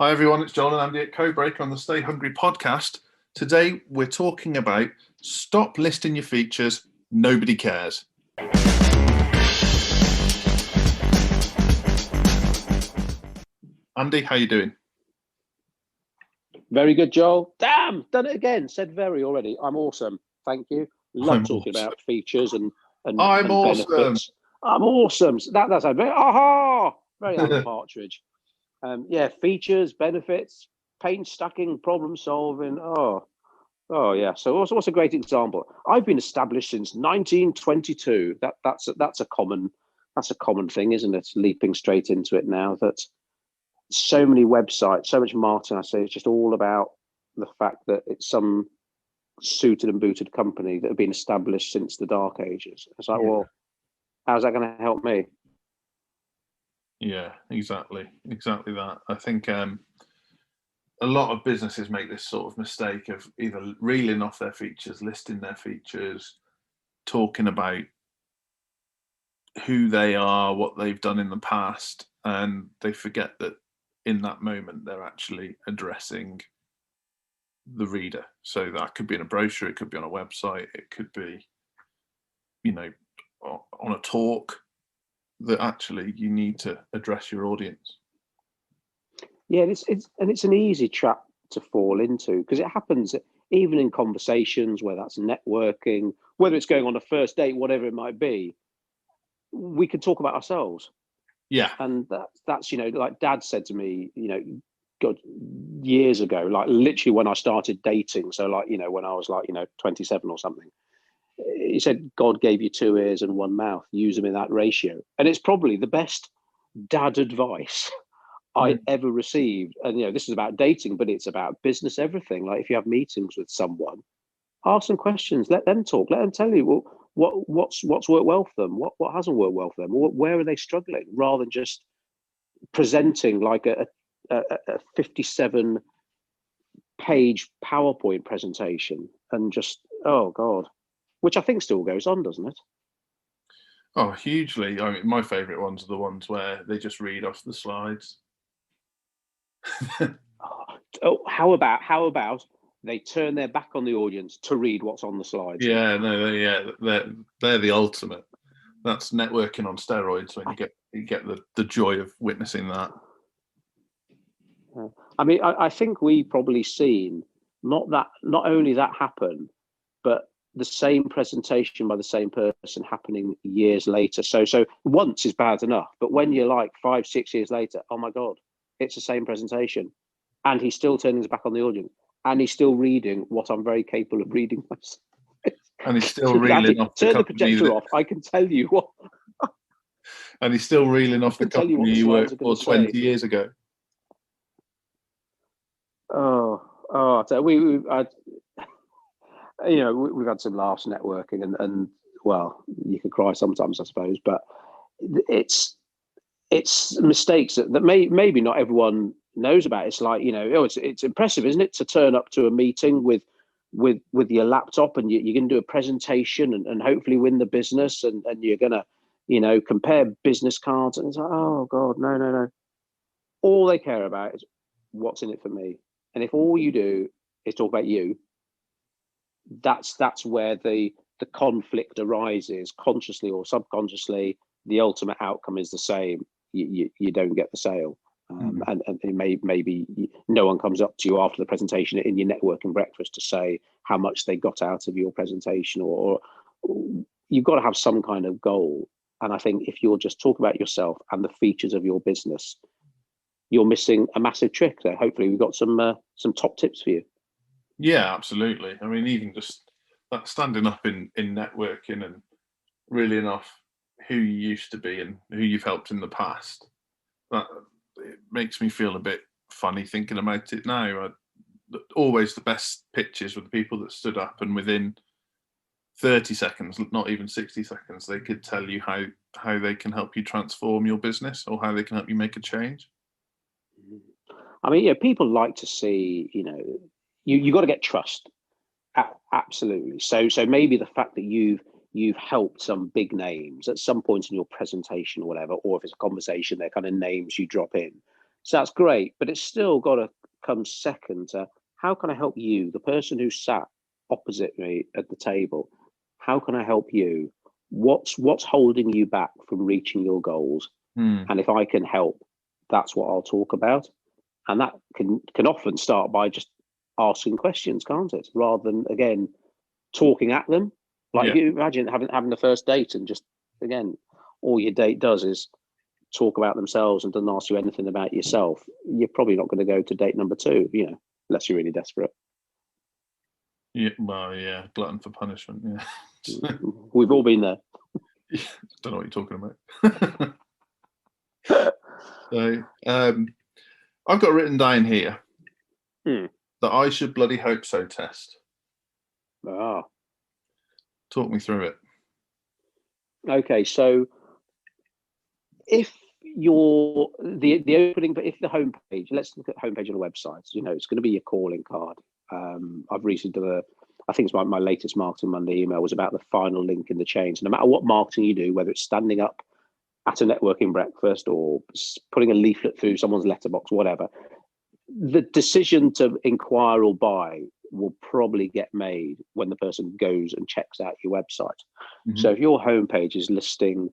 Hi everyone, it's John and Andy at Codebreak on the Stay Hungry podcast. Today we're talking about stop listing your features, nobody cares. Andy, how you doing? Very good, Joel. Damn, done it again. Said very already. I'm awesome. Thank you. Love talking about features and I'm awesome. benefits. I'm awesome. That's a very aha. Very Alan Partridge. Yeah, features, benefits, paint stacking, problem solving. Oh yeah. So what's a great example? I've been established since 1922. That's a common thing, isn't it? Leaping straight into it now. That so many websites, so much marketing. I say it's just all about the fact that it's some suited and booted company that have been established since the dark ages. It's like, well, how's that going to help me? Yeah, exactly that. I think a lot of businesses make this sort of mistake of either reeling off their features, listing their features, talking about who they are, what they've done in the past, and they forget that in that moment they're actually addressing the reader. So that could be in a brochure, it could be on a website, it could be, on a talk, that actually you need to address your audience. Yeah, it's an easy trap to fall into because it happens even in conversations, whether that's networking, whether it's going on a first date, whatever it might be. We can talk about ourselves. Yeah. And that's like Dad said to me, God, years ago, like literally when I started dating. So like, when I was like, 27 or something, he said, God gave you two ears and one mouth, use them in that ratio. And it's probably the best dad advice I ever received. And, this is about dating, but it's about business, everything. Like if you have meetings with someone, ask them questions, let them talk, let them tell you what's worked well for them, what hasn't worked well for them, where are they struggling, rather than just presenting like a 57 page PowerPoint presentation and just, oh God, which I think still goes on, doesn't it? Oh, hugely. I mean, my favourite ones are the ones where they just read off the slides. How about they turn their back on the audience to read what's on the slides? Yeah, no, they're the ultimate. That's networking on steroids when you get the joy of witnessing that. I mean, I think we probably seen not only that happen, but the same presentation by the same person happening years later. So once is bad enough, but when you're like 5-6 years later, oh my God, it's the same presentation, and he's still turning his back on the audience, and he's still reading what I'm very capable of reading myself. And he's still reeling off turn the projector off. I can tell you what. And he's still reeling off the company you worked for 20 years ago. We've had some laughs networking, and well, you can cry sometimes, I suppose, but it's mistakes that maybe not everyone knows about. It's like, it's impressive, isn't it, to turn up to a meeting with your laptop and you're going to do a presentation and hopefully win the business, and you're going to compare business cards, and it's like, oh God, no. All they care about is what's in it for me. And if all you do is talk about you, that's where the conflict arises, consciously or subconsciously. The ultimate outcome is the same. You don't get the sale. And maybe no one comes up to you after the presentation in your networking breakfast to say how much they got out of your presentation, or you've got to have some kind of goal. And I think if you're just talking about yourself and the features of your business, you're missing a massive trick there. Hopefully we've got some top tips for you. Yeah, absolutely. I mean, even just that standing up in networking and reeling off who you used to be and who you've helped in the past, that it makes me feel a bit funny thinking about it now. Always the best pitches were the people that stood up and within 30 seconds, not even 60 seconds, they could tell you how they can help you transform your business or how they can help you make a change. I mean, people like to see, you got to get trust. Absolutely. So maybe the fact that you've helped some big names at some point in your presentation or whatever, or if it's a conversation, they're kind of names you drop in. So that's great, but it's still got to come second to how can I help you, the person who sat opposite me at the table? How can I help you? What's holding you back from reaching your goals? And if I can help, that's what I'll talk about. And that can often start by just asking questions, can't it? Rather than, again, talking at them. Like, if you imagine having the first date and just, again, all your date does is talk about themselves and doesn't ask you anything about yourself, you're probably not going to go to date number 2, unless you're really desperate. Yeah, well, yeah, glutton for punishment. Yeah, we've all been there. Don't know what you're talking about. So, I've got written down here that I should bloody hope so test. Talk me through it. Okay, so if you're the opening, but if the homepage, let's look at homepage on a website. It's going to be your calling card. I've recently done I think it's my latest Marketing Monday email was about the final link in the chain. So no matter what marketing you do, whether it's standing up at a networking breakfast or putting a leaflet through someone's letterbox, whatever, the decision to inquire or buy will probably get made when the person goes and checks out your website. So if your homepage is listing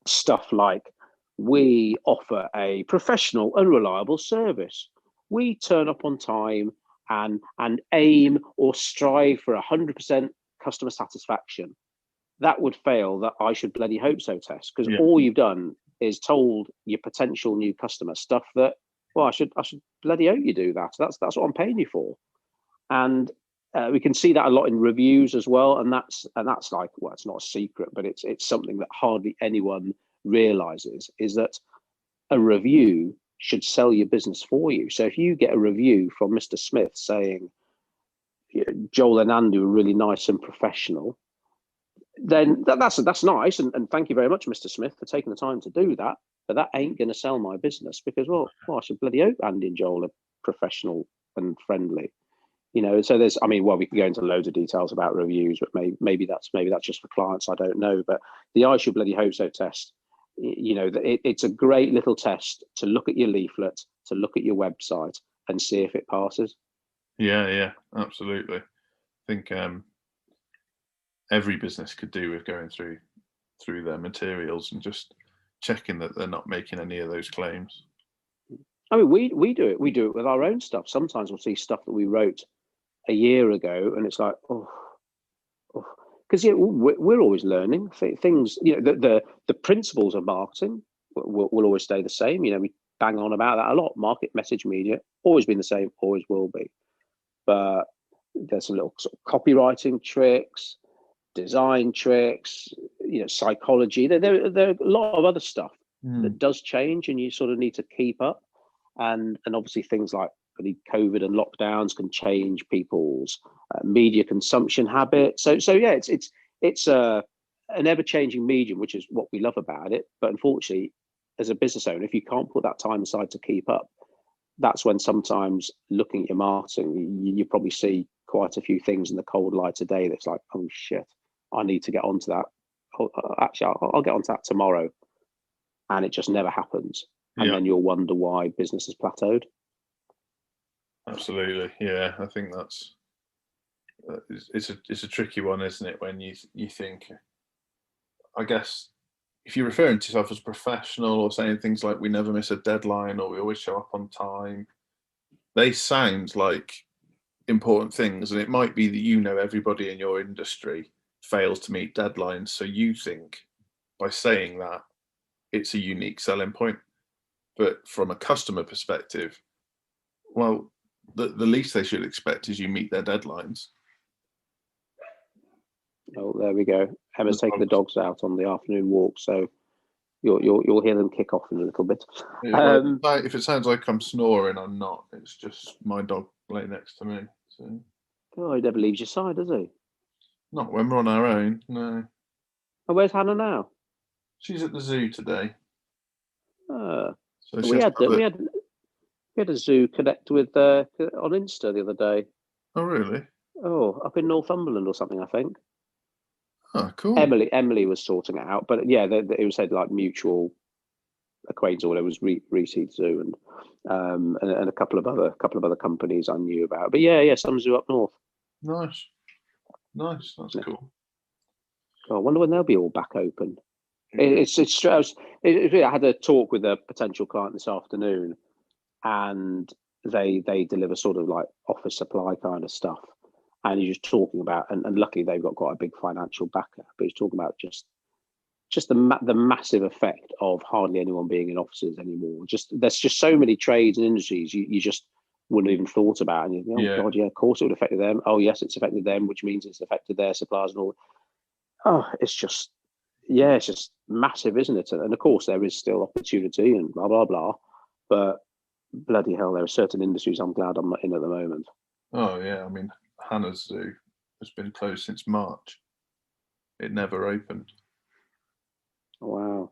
stuff like, we offer a professional and reliable service, we turn up on time and aim or strive for 100% customer satisfaction, that would fail that I should bloody hope so test, because all you've done is told your potential new customer stuff that, well, I should bloody hope you do that. That's what I'm paying you for. And we can see that a lot in reviews as well, and that's like, well, it's not a secret, but it's something that hardly anyone realizes, is that a review should sell your business for you. So if you get a review from Mr. Smith saying Joel and Andy were really nice and professional, then that's nice, and thank you very much, Mr. Smith, for taking the time to do that. But that ain't going to sell my business, because well, I should bloody hope Andy and Joel are professional and friendly. So there's, we can go into loads of details about reviews, but maybe that's just for clients. I don't know. But the I should bloody hope so test, it's a great little test to look at your leaflet, to look at your website, and see if it passes. Yeah, absolutely. I think every business could do with going through their materials and just checking that they're not making any of those claims. We do it. We do it with our own stuff. Sometimes we'll see stuff that we wrote a year ago, and it's like, because we're always learning things. The principles of marketing will always stay the same. We bang on about that a lot. Market message media always been the same, always will be. But there's some little sort of copywriting tricks, design tricks, psychology. There are a lot of other stuff that does change, and you sort of need to keep up. And obviously things like COVID and lockdowns can change people's media consumption habits. So yeah, it's an ever-changing medium, which is what we love about it. But unfortunately, as a business owner, if you can't put that time aside to keep up, that's when sometimes looking at your marketing, you probably see quite a few things in the cold light today that's like, oh shit, I need to get onto that. Actually, I'll get onto that tomorrow. And it just never happens. And then you'll wonder why business has plateaued. Absolutely, yeah. I think it's a tricky one, isn't it? When you think, I guess, if you're referring to yourself as professional or saying things like we never miss a deadline or we always show up on time, they sound like important things, and it might be that everybody in your industry fails to meet deadlines, so you think by saying that it's a unique selling point. But from a customer perspective, well, the least they should expect is you meet their deadlines. Oh, there we go. Emma's taking the dogs out on the afternoon walk, so you'll hear them kick off in a little bit. If it sounds like I'm snoring, I'm not. It's just my dog laying next to me. So. Oh, he never leaves your side, does he? Not when we're on our own, no. Oh, where's Hannah now? She's at the zoo today. So we had a zoo connect with on Insta the other day. Oh, really? Oh, up in Northumberland or something, I think. Oh, cool. Emily was sorting it out, but yeah, it was said like mutual acquaintance, or there was Reese Zoo and a couple of other companies I knew about. But yeah, some zoo up north. Nice. That's cool. I wonder when they'll be all back open. It's I had a talk with a potential client this afternoon, and they deliver sort of like office supply kind of stuff, and he's just talking about, and luckily they've got quite a big financial backer, but he's talking about just the massive effect of hardly anyone being in offices anymore. There's just so many trades and industries you just wouldn't even thought about, and you think, oh God, yeah, of course it would affect them. Oh yes, it's affected them, which means it's affected their suppliers and all. Oh, it's just massive, isn't it? And of course there is still opportunity and blah blah blah, but bloody hell, there are certain industries I'm glad I'm not in at the moment. Oh yeah, I mean, Hannah's Zoo has been closed since March. It never opened. Wow.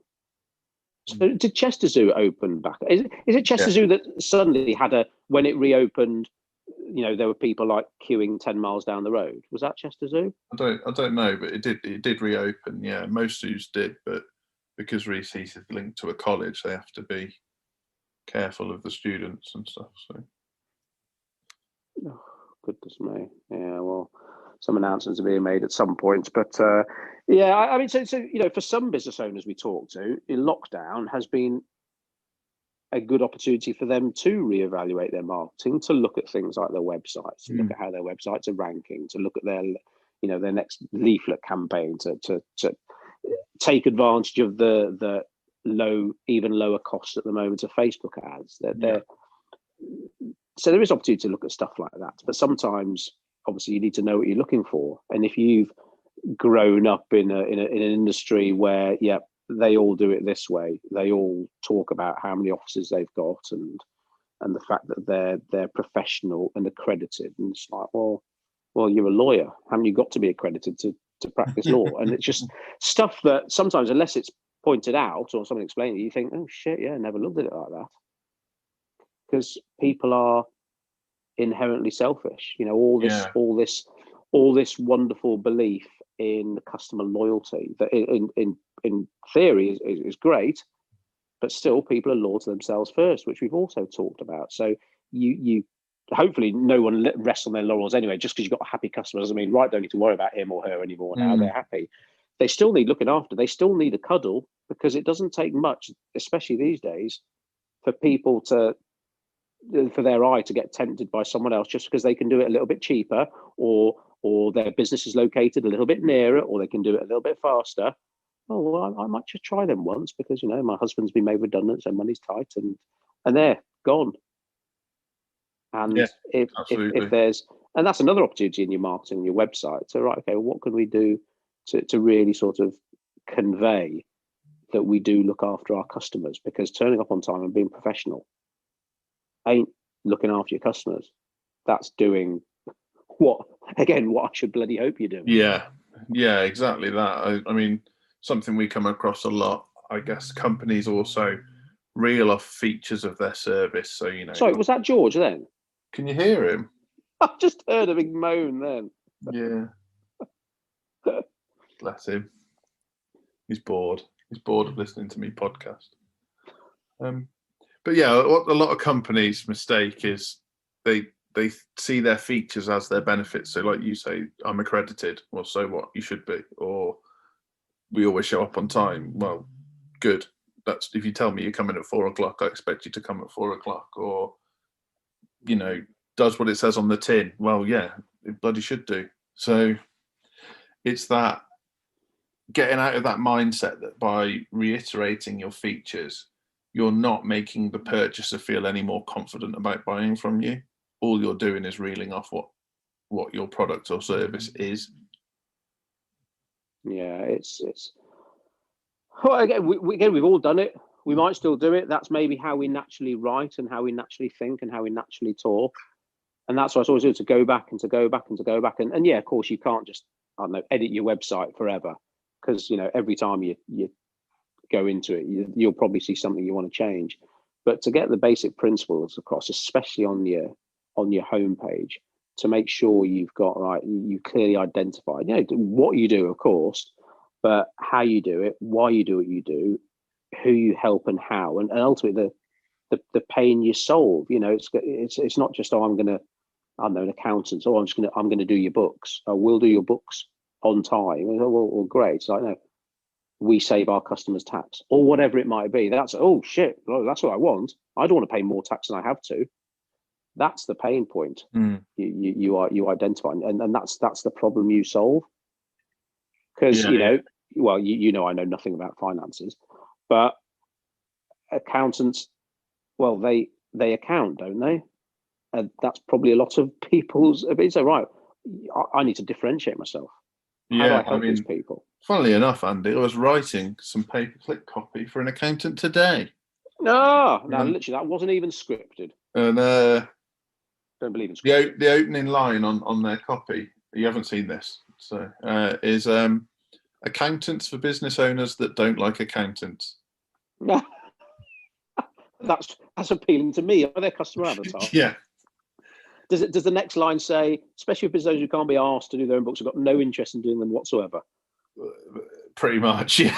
So did Chester Zoo open back? Is it Chester Zoo that suddenly had when it reopened, there were people like queuing 10 miles down the road? Was that Chester Zoo? I don't know, but it did reopen. Yeah, most zoos did, but because Reese is linked to a college, they have to be careful of the students and stuff. So, oh, goodness me. Yeah, well, some announcements are being made at some point, but I mean, so for some business owners we talk to, in lockdown has been a good opportunity for them to reevaluate their marketing, to look at things like their websites, to look at how their websites are ranking, to look at their their next leaflet campaign, to take advantage of the even lower costs at the moment of Facebook ads. So there is opportunity to look at stuff like that, but sometimes obviously you need to know what you're looking for. And if you've grown up in an industry where they all do it this way, they all talk about how many offices they've got and the fact that they're professional and accredited, and it's like, well, you're a lawyer, haven't you got to be accredited to practice law? And it's just stuff that sometimes, unless it's pointed out or someone explained it, you think, oh shit, yeah, I never looked at it like that. Because people are inherently selfish, all this wonderful belief in customer loyalty that in theory is great, but still people are loyal to themselves first, which we've also talked about. So you hopefully no one rests on their laurels anyway. Just because you've got happy customers, I mean, right, don't need to worry about him or her anymore. Now they're happy. They still need looking after. They still need a cuddle, because it doesn't take much, especially these days, for people for their eye to get tempted by someone else just because they can do it a little bit cheaper, or their business is located a little bit nearer, or they can do it a little bit faster. Oh, well, I might just try them once because my husband's been made redundant, so money's tight, and they're gone. And if there's, and that's another opportunity in your marketing, your website. So right, okay, well, what can we do to really sort of convey that we do look after our customers? Because turning up on time and being professional ain't looking after your customers. That's doing what I should bloody hope you're doing. Yeah, exactly that. I mean, something we come across a lot, I guess companies also reel off features of their service. So, Sorry, was that George then? Can you hear him? I just heard a big moan then. Yeah. Bless him. He's bored. He's bored of listening to me podcast. But yeah, what a lot of companies' mistake is they see their features as their benefits. So like you say, I'm accredited. Well, so what? You should be. Or we always show up on time. Well, good. That's if you tell me you're coming at 4 o'clock, I expect you to come at 4 o'clock. Or, does what it says on the tin. Well, yeah, it bloody should do. So it's that getting out of that mindset that by reiterating your features, you're not making the purchaser feel any more confident about buying from you. All you're doing is reeling off what your product or service is. Yeah, it's well, again, we've all done it. We might still do it. That's maybe how we naturally write and how we naturally think and how we naturally talk. And that's what I always do, to go back and to go back and to go back. And yeah, of course, you can't just, I don't know, edit your website forever, because every time you go into it, you'll probably see something you want to change. But to get the basic principles across, especially on your homepage, to make sure you've got you clearly identified, what you do, of course, but how you do it, why you do what you do, who you help and how, and ultimately the pain you solve. You know, it's not just, oh, I don't know, an accountant, or I'm gonna do your books. Oh, we'll do your books on time. Well, great. It's like, no, we save our customers tax, or whatever it might be. That's, oh shit, well, that's what I want. I don't want to pay more tax than I have to. That's the pain point. You identify, and that's the problem you solve. Because you know, well, you know, I know nothing about finances, but accountants, well, they account, don't they? And that's probably a lot of people's. So right, I need to differentiate myself. How do I help these people? Funnily enough, Andy, I was writing some pay-per-click copy for an accountant today. No, literally, that wasn't even scripted. And don't believe in scripted. The opening line on their copy, you haven't seen this, so is accountants for business owners that don't like accountants. That's appealing to me. Are their customer avatar? Yeah. Does the next line say, especially for business owners who can't be asked to do their own books, have got no interest in doing them whatsoever? Pretty much, yeah.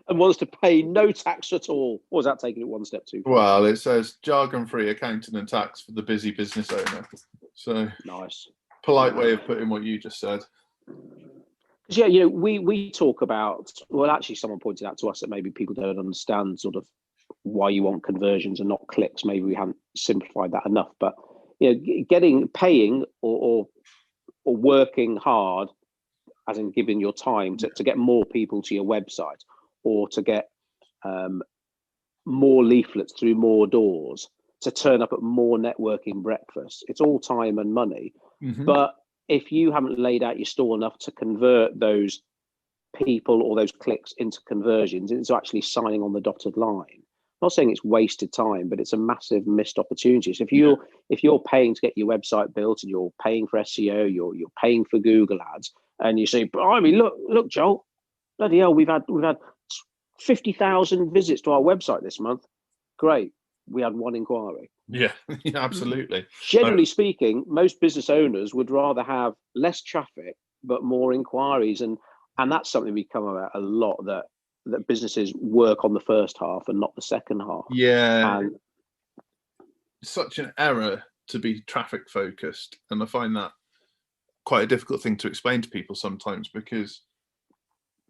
And wants to pay no tax at all. Or is that taking it one step too far? Well, it says jargon-free accounting and tax for the busy business owner. So nice. Polite way of putting what you just said. Yeah, you know, we talk about, well, actually someone pointed out to us that maybe people don't understand sort of why you want conversions and not clicks. Maybe we haven't simplified that enough, but you know, paying or working hard, as in giving your time to get more people to your website, or to get more leaflets through more doors, to turn up at more networking breakfasts. It's all time and money. But if you haven't laid out your stall enough to convert those people or those clicks into conversions, it's actually signing on the dotted line. I'm not saying it's wasted time, but it's a massive missed opportunity. So if you're paying to get your website built, and you're paying for SEO, you're paying for Google ads, and you say, I mean, look, Joel, bloody hell, we've had 50,000 visits to our website this month. Great, we had one inquiry. Yeah, absolutely. Generally speaking, most business owners would rather have less traffic but more inquiries, and that's something we come about a lot, that businesses work on the first half and not the second half. Yeah, and such an error to be traffic focused, and I find that quite a difficult thing to explain to people sometimes, because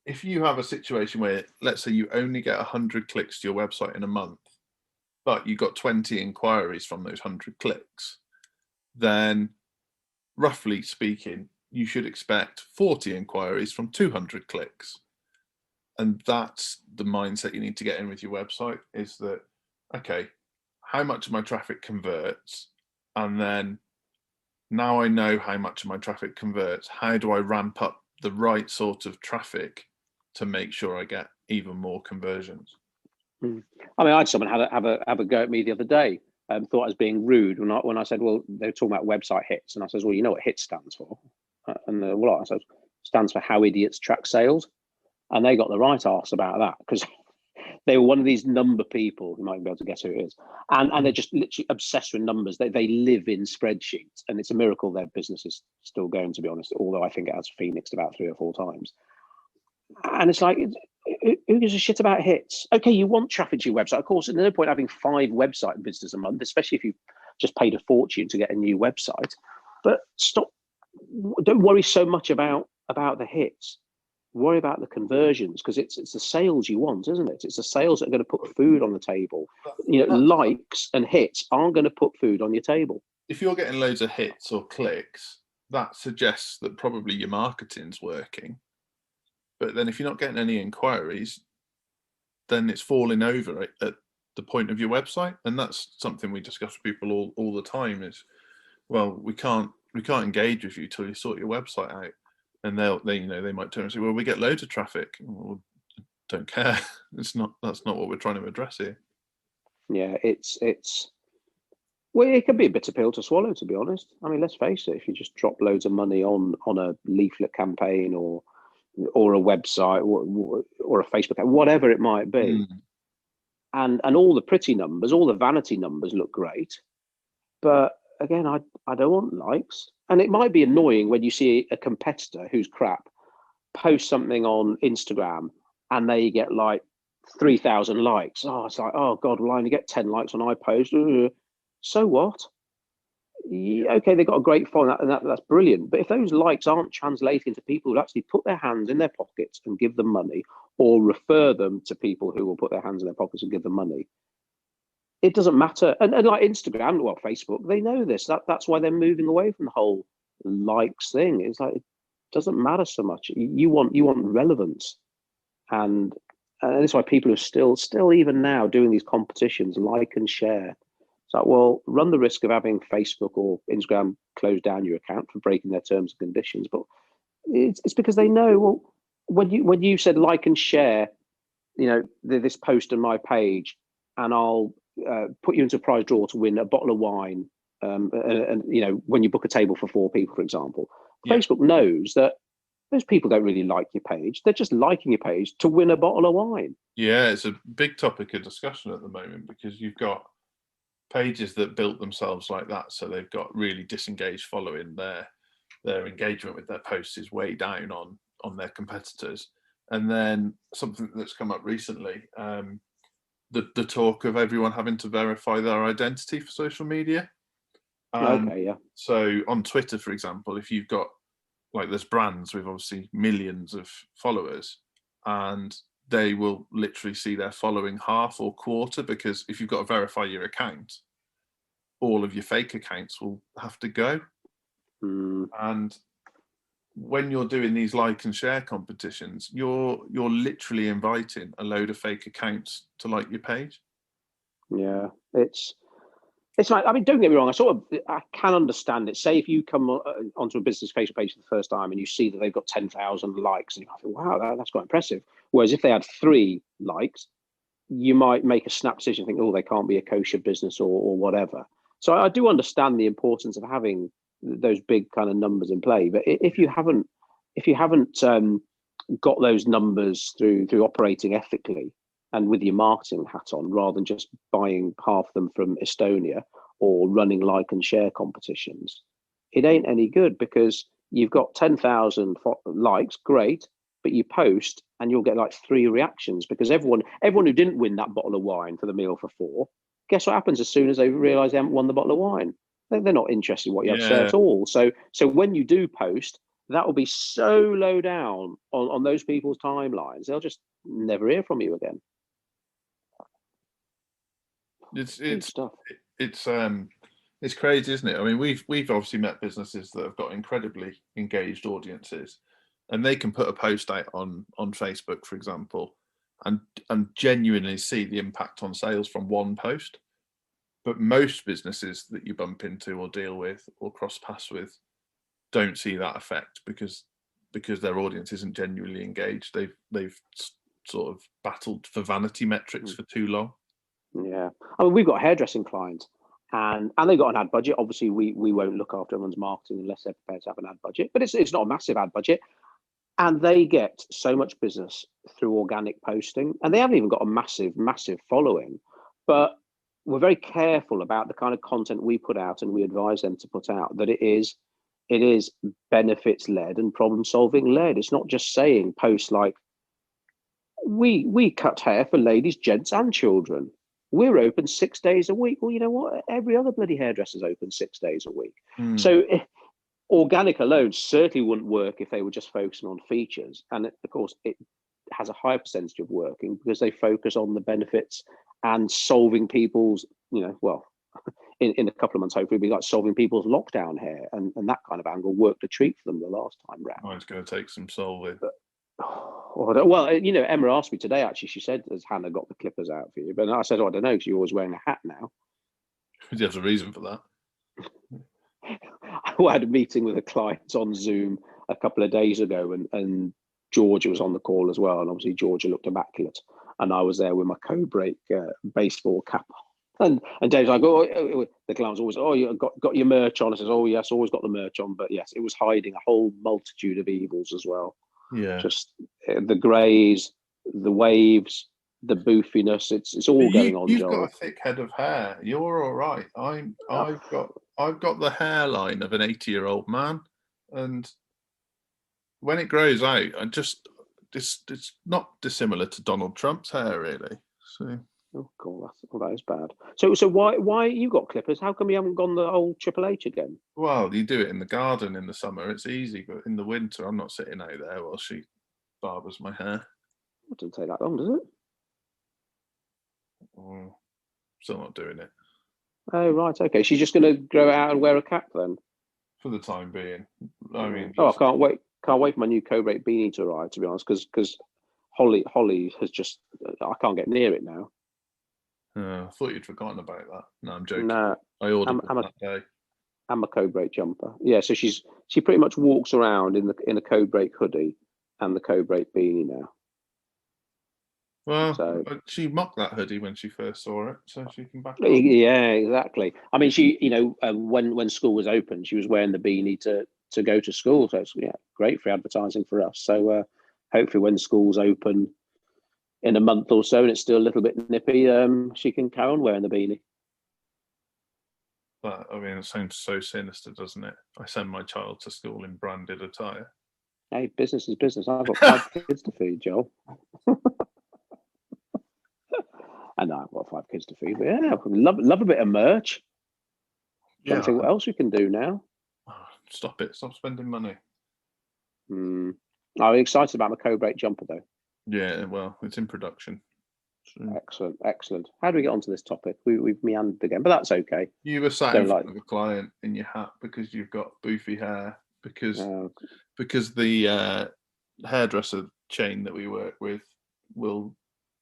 if you have a situation where, let's say, you only get 100 clicks to your website in a month, but you got 20 inquiries from those 100 clicks, then roughly speaking, you should expect 40 inquiries from 200 clicks. And that's the mindset you need to get in with your website, is that, okay, how much of my traffic converts? And then now I know how much of my traffic converts, how do I ramp up the right sort of traffic to make sure I get even more conversions? I mean, I had someone have a go at me the other day, thought I was being rude when I said, well, they were talking about website hits, and I says, well, you know what HIT stands for? And what I said, stands for How Idiots Track Sales, and they got the right arse about that, because they were one of these number people. You might be able to guess who it is, and they're just literally obsessed with numbers. They live in spreadsheets, and it's a miracle their business is still going, to be honest. Although I think it has phoenixed about 3 or 4 times, and it's like, who gives a shit about hits? Okay, you want traffic to your website. Of course, there's no point having 5 website visitors a month, especially if you just paid a fortune to get a new website. But don't worry so much about the hits. Worry about the conversions, because it's the sales you want, isn't it? It's the sales that are going to put food on the table. You know, likes and hits aren't going to put food on your table. If you're getting loads of hits or clicks, that suggests that probably your marketing's working. But then if you're not getting any inquiries, then it's falling over at the point of your website. And that's something we discuss with people all the time, is, well, we can't engage with you till you sort your website out. And they might turn and say, well, we get loads of traffic. Well, don't care. That's not what we're trying to address here. Yeah, it's well, it can be a bitter pill to swallow, to be honest. I mean, let's face it, if you just drop loads of money on a leaflet campaign or a website or a Facebook, whatever it might be, and all the pretty numbers, all the vanity numbers look great, but again, I don't want likes. And it might be annoying when you see a competitor who's crap post something on Instagram and they get like 3,000 likes. Oh, it's like, oh God, well, I only get 10 likes when I post. So what? Okay, they've got a great following, and that's brilliant. But if those likes aren't translating to people who actually put their hands in their pockets and give them money, or refer them to people who will put their hands in their pockets and give them money, it doesn't matter. And like Instagram, well, Facebook, they know this. That's why they're moving away from the whole likes thing. It's like it doesn't matter so much. You want relevance, and that's why people are still even now doing these competitions, like and share. It's like, well, run the risk of having Facebook or Instagram close down your account for breaking their terms and conditions. But it's because they know, well, when you said like and share, this post on my page, and I'll put you into a prize draw to win a bottle of wine. And when you book a table for 4 people, for example, Facebook knows that those people don't really like your page. They're just liking your page to win a bottle of wine. Yeah, it's a big topic of discussion at the moment, because you've got pages that built themselves like that, so they've got really disengaged following. Their engagement with their posts is way down on their competitors. And then something that's come up recently, the talk of everyone having to verify their identity for social media. Okay, yeah. So on Twitter, for example, if you've got, like, there's brands with obviously millions of followers, and they will literally see their following half or quarter, because if you've got to verify your account, all of your fake accounts will have to go. And when you're doing these like and share competitions, you're literally inviting a load of fake accounts to like your page. Yeah, it's like, I mean, don't get me wrong, I can understand it. Say if you come onto a business Facebook page for the first time and you see that they've got 10,000 likes, and you think, wow, that's quite impressive. Whereas if they had 3 likes, you might make a snap decision, think, oh, they can't be a kosher business or whatever. So I do understand the importance of having those big kind of numbers in play. But if you haven't got those numbers through operating ethically and with your marketing hat on, rather than just buying half of them from Estonia or running like and share competitions, it ain't any good, because you've got 10,000 likes, great, but you post and you'll get like 3 reactions, because everyone who didn't win that bottle of wine for the meal for 4, guess what happens as soon as they realize they haven't won the bottle of wine? They're not interested in what you have to say at all. So when you do post, that will be so low down on those people's timelines, they'll just never hear from you again. It's crazy, isn't it? I mean, we've obviously met businesses that have got incredibly engaged audiences, and they can put a post out on Facebook, for example, and genuinely see the impact on sales from one post. But most businesses that you bump into or deal with or cross paths with don't see that effect, because their audience isn't genuinely engaged. They've sort of battled for vanity metrics for too long. Yeah, I mean, we've got a hairdressing client, and they've got an ad budget. Obviously, we won't look after everyone's marketing unless they're prepared to have an ad budget, but it's not a massive ad budget. And they get so much business through organic posting, and they haven't even got a massive following. But we're very careful about the kind of content we put out, and we advise them to put out that it is benefits led and problem solving led. It's not just saying posts like, we cut hair for ladies, gents, and children. We're open 6 days a week. Well, you know what? Every other bloody hairdresser's open 6 days a week. So organic alone certainly wouldn't work if they were just focusing on features. And of course, it has a higher percentage of working because they focus on the benefits and solving people's, well, in a couple of months, hopefully, it'll be like solving people's lockdown hair, and that kind of angle worked a treat for them the last time round. Oh, it's going to take some solving. Well, Emma asked me today, actually, she said, has Hannah got the clippers out for you? But I said, I don't know, because you're always wearing a hat now. There's a reason for that. I had a meeting with a client on Zoom a couple of days ago, and Georgia was on the call as well. And obviously, Georgia looked immaculate. And I was there with my Codebreak baseball cap on. And Dave's like, the client was always, you got your merch on. I says, oh, yes, always got the merch on. But yes, it was hiding a whole multitude of evils as well. Yeah. Just the greys, the waves, the boofiness. It's all going on, You've Joel. got a thick head of hair. You're all right. I've got the hairline of an 80-year-old man, and when it grows out, it's not dissimilar to Donald Trump's hair, really. So. Oh God, that is bad. So why you got clippers? How come you haven't gone the old Triple H again? Well, you do it in the garden in the summer, it's easy, but in the winter, I'm not sitting out there while she barbers my hair. It doesn't take that long, does it? Still not doing it. Oh right, okay. She's just going to grow it out and wear a cap then. For the time being. I mean, I can't wait for my new Codebreak beanie to arrive. To be honest, because Holly has just I can't get near it now. I thought you'd forgotten about that. No, I'm joking. No, I ordered one that day. I'm a Codebreak jumper. Yeah, so she pretty much walks around in a Codebreak hoodie and the Codebreak beanie now. Well, so, she mocked that hoodie when she first saw it, so she can back off. Yeah, exactly. I mean, she, when school was open, she was wearing the beanie to go to school. So it's great for advertising for us. So hopefully, when school's open in a month or so, and it's still a little bit nippy, she can carry on wearing the beanie. But I mean, it sounds so sinister, doesn't it? I send my child to school in branded attire. Hey, business is business. I've got 5 kids to feed, Joel. I know I've got 5 kids to feed, but yeah, love a bit of merch. Yeah. Don't think what else we can do now. Stop it! Stop spending money. I'm excited about my Codebreak jumper though. Yeah, well, it's in production. So. Excellent. How do we get onto this topic? We've meandered again, but that's okay. You were sat in front of a client in your hat because you've got boofy hair, because the hairdresser chain that we work with will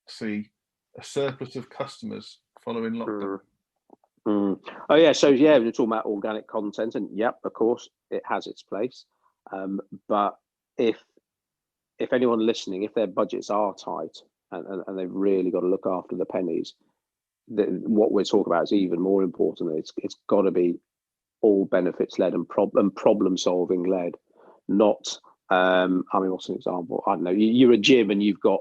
see a surplus of customers following lockdown. Oh yeah, so yeah, we're talking about organic content, and yep, of course, it has its place. But if anyone listening, if their budgets are tight and they've really got to look after the pennies, what we're talking about is even more important. It's got to be all benefits led and problem solving led, not. I mean, what's an example? I don't know. You're a gym and you've got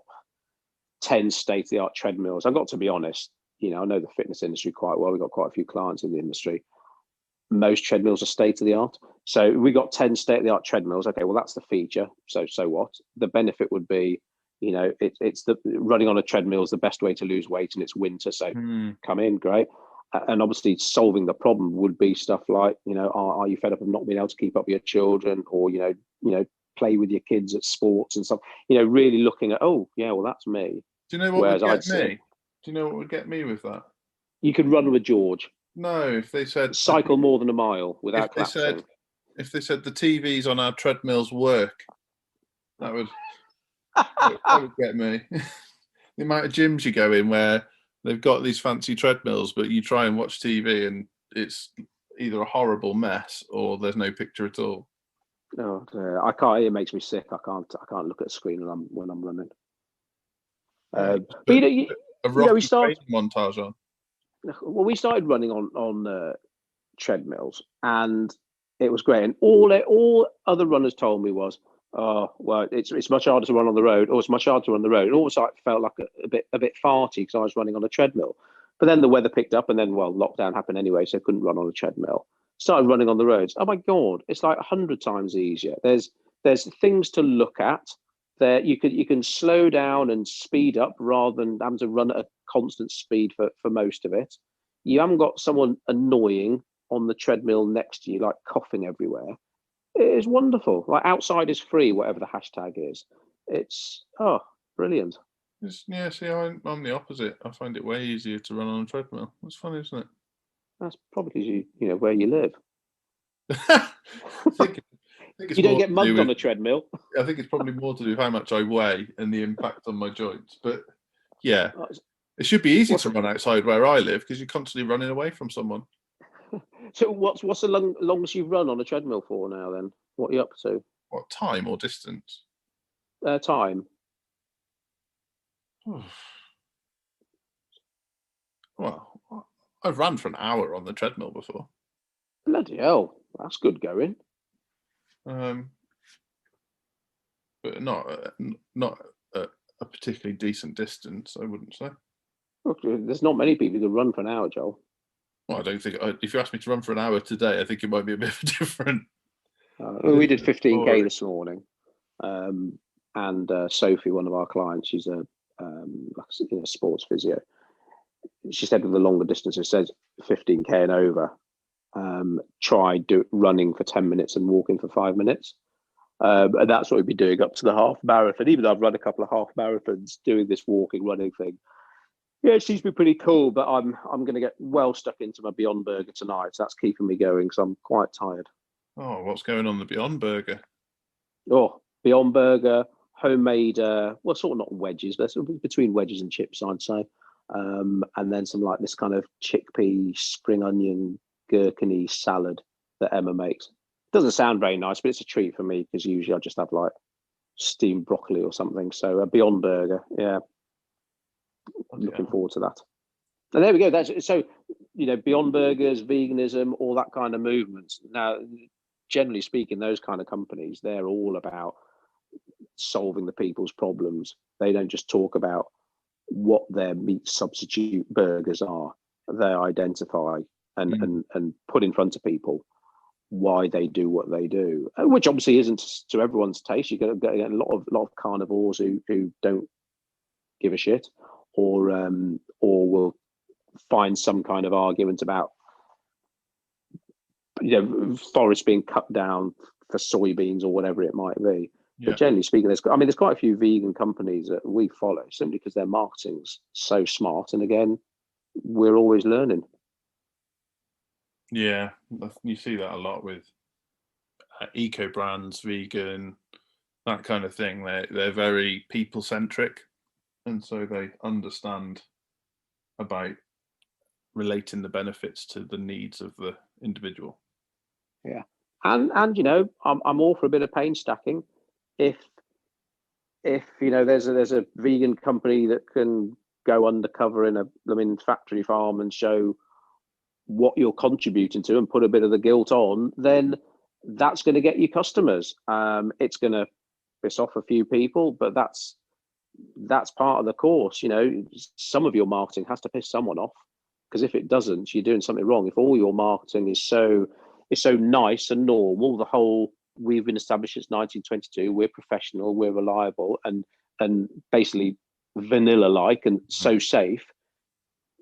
10 state-of-the-art treadmills. I've got to be honest, I know the fitness industry quite well. We've got quite a few clients in the industry. Most treadmills are state-of-the-art. So we got 10 state-of-the-art treadmills. Okay, well, that's the feature. So what? The benefit would be, it's the running on a treadmill is the best way to lose weight, and it's winter. So come in, great. And obviously solving the problem would be stuff like, are you fed up of not being able to keep up with your children, or, play with your kids at sports and stuff, really looking at, oh yeah, well, that's me. Do you know what would get me? Do you know what would get me with that? You could run with George. No, if they said cycle more than a mile without collapsing. If they said the TVs on our treadmills work, that would get me. The amount of gyms you go in where they've got these fancy treadmills, but you try and watch TV and it's either a horrible mess or there's no picture at all. No, I can't. It makes me sick. I can't look at a screen when I'm running. But we started montage on. Well, we started running on treadmills, and it was great. And all other runners told me was, "Oh, well, it's much harder to run on the road, or it's much harder to run the road." It almost felt like a bit farty because I was running on a treadmill. But then the weather picked up, and then lockdown happened anyway, so I couldn't run on a treadmill. Started running on the roads. Oh my God, it's like 100 times easier. There's things to look at. There you can slow down and speed up rather than having to run at a constant speed for most of it. You haven't got someone annoying on the treadmill next to you, like coughing everywhere. It is wonderful. Like outside is free, whatever the hashtag is. It's brilliant. Yeah, see, I'm the opposite. I find it way easier to run on a treadmill. It's fun, isn't it? That's probably where you live. I think you don't get mugged on a treadmill. I think it's probably more to do with how much I weigh and the impact on my joints. But yeah, it should be easy to run outside where I live because you're constantly running away from someone. So what's the longest you've run on a treadmill for now then? What are you up to? What, time or distance? Time. Well, I've run for an hour on the treadmill before. Bloody hell, that's good going. But not a particularly decent distance, I wouldn't say. Look, there's not many people who can run for an hour, Joel. Well, I don't think. If you asked me to run for an hour today, I think it might be a bit different. We did 15k this morning. and Sophie, one of our clients, she's a sports physio. She said with the longer distances, says 15k and over, try running for 10 minutes and walking for 5 minutes. And that's what we'd be doing up to the half marathon. Even though I've run a couple of half marathons, doing this walking, running thing, yeah, it seems to be pretty cool. But I'm going to get well stuck into my Beyond Burger tonight. So that's keeping me going because I'm quite tired. Oh, what's going on the Beyond Burger? Oh, Beyond Burger, homemade, well, sort of not wedges, but sort of between wedges and chips, I'd say. And then some like this kind of chickpea, spring onion, gherkiny salad that Emma makes. Doesn't sound very nice, but it's a treat for me because usually I just have like steamed broccoli or something. So a Beyond Burger, yeah. I'm looking forward to that. And there we go. That's so, Beyond Burgers, veganism, all that kind of movements. Now, generally speaking, those kind of companies, they're all about solving the people's problems. They don't just talk about what their meat substitute burgers are. They identify and put in front of people why they do what they do, which obviously isn't to everyone's taste. You get a lot of carnivores who don't give a shit, or will find some kind of argument about forests being cut down for soybeans or whatever it might be. Yeah. But generally speaking, there's quite a few vegan companies that we follow simply because their marketing's so smart. And again, we're always learning. Yeah, you see that a lot with eco brands, vegan, that kind of thing. They're very people centric, and so they understand about relating the benefits to the needs of the individual. Yeah, and I'm all for a bit of pain stacking. If there's a vegan company that can go undercover in a factory farm and show what you're contributing to and put a bit of the guilt on, then that's going to get you customers. It's going to piss off a few people, but that's part of the course. Some of your marketing has to piss someone off, because if it doesn't, you're doing something wrong. If all your marketing is so nice and normal, the whole we've been established since 1922, we're professional, we're reliable, and basically vanilla like and so safe,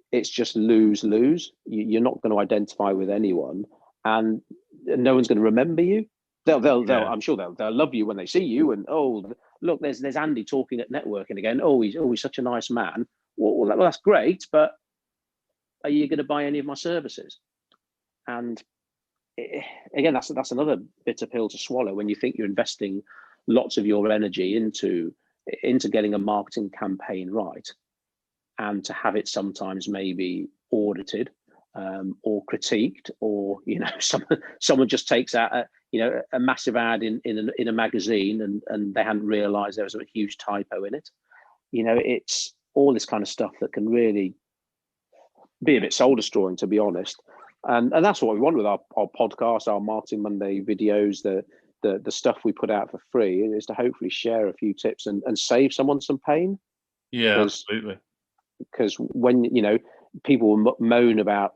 it's just lose. You're not going to identify with anyone, and no one's going to remember you. They'll I'm sure they'll love you when they see you. And oh, look, there's Andy talking at networking again. Oh, he's such a nice man. Well, that's great, but are you going to buy any of my services? And again, that's another bitter pill to swallow when you think you're investing lots of your energy into getting a marketing campaign right, and to have it sometimes maybe audited or critiqued, or someone just takes out a massive ad in a magazine and they hadn't realised there was a huge typo in it. It's all this kind of stuff that can really be a bit soul destroying, to be honest. And that's what we want with our podcast, our Marketing Monday videos, the stuff we put out for free, is to hopefully share a few tips and save someone some pain. Yeah, absolutely. Because when people will moan about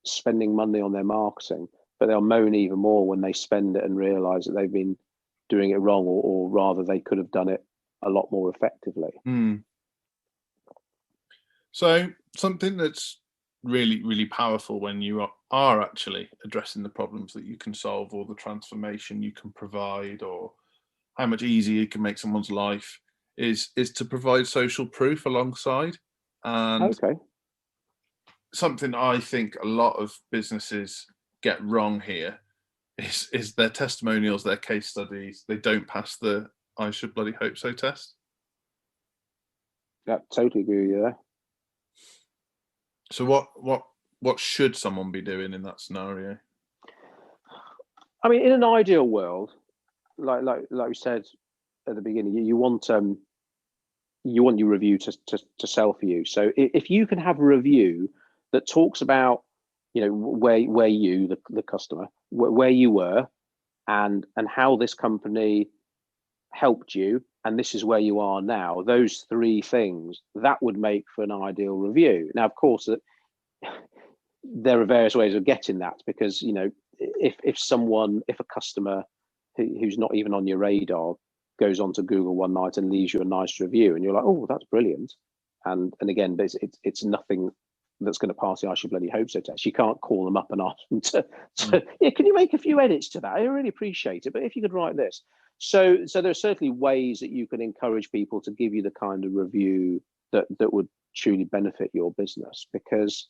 spending money on their marketing, but they'll moan even more when they spend it and realize that they've been doing it wrong, or rather they could have done it a lot more effectively. So something that's really, really powerful when you are actually addressing the problems that you can solve, or the transformation you can provide, or how much easier you can make someone's life, is to provide social proof alongside. And something I think a lot of businesses get wrong here is their testimonials, their case studies. They don't pass the I should bloody hope so test. Yeah, totally agree with you there. So what should someone be doing in that scenario? I mean, in an ideal world, like we said at the beginning, you want your review to sell for you. So if you can have a review that talks about where you, the customer, where you were, and how this company helped you, and this is where you are now, those three things, that would make for an ideal review. Now, of course, there are various ways of getting that, because if a customer who's not even on your radar goes on to Google one night and leaves you a nice review, and you're like, oh, that's brilliant. And again, it's nothing that's going to pass the I should bloody hope so test. You can't call them up and ask them to yeah, can you make a few edits to that? I really appreciate it, but if you could write this. So there are certainly ways that you can encourage people to give you the kind of review that would truly benefit your business. Because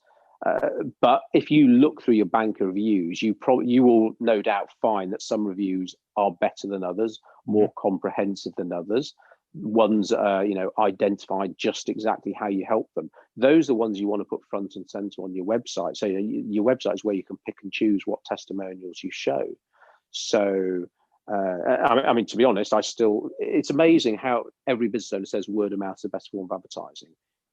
but if you look through your bank of reviews, you will no doubt find that some reviews are better than others, more comprehensive than others. Ones identify just exactly how you help them. Those are the ones you want to put front and center on your website. So your website is where you can pick and choose what testimonials you show. So I mean, to be honest, it's amazing how every business owner says word of mouth is the best form of advertising,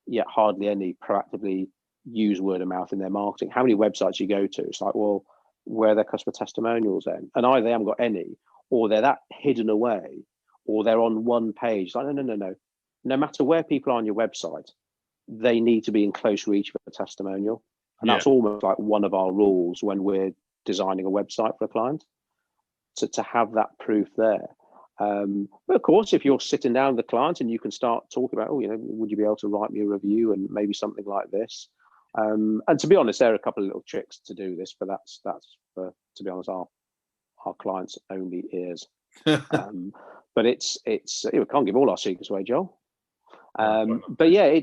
yet hardly any proactively use word of mouth in their marketing. How many websites you go to, it's like, well, where are their customer testimonials then? And either they haven't got any, or they're that hidden away, or they're on one page. Like, no. No matter where people are on your website, they need to be in close reach for a testimonial. And that's almost like one of our rules when we're designing a website for a client, to have that proof there. But of course, if you're sitting down with the client and you can start talking about, would you be able to write me a review and maybe something like this? And to be honest, there are a couple of little tricks to do this, but that's for, to be honest, our clients' only ears. But it's we can't give all our secrets away, Joel. But yeah,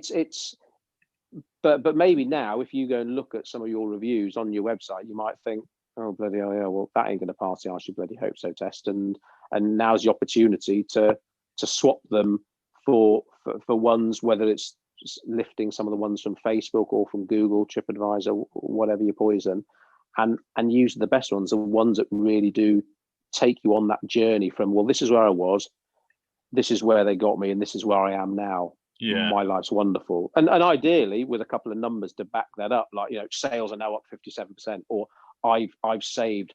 but maybe now if you go and look at some of your reviews on your website, you might think, oh bloody hell, yeah, well that ain't going to pass the I should bloody hope so test, and now's the opportunity to swap them for ones, whether it's lifting some of the ones from Facebook or from Google, TripAdvisor, whatever your poison, and use the best ones, the ones that really do take you on that journey from, well, this is where I was, this is where they got me, and this is where I am now. Yeah, my life's wonderful. And ideally with a couple of numbers to back that up, like, sales are now up 57%, or I've saved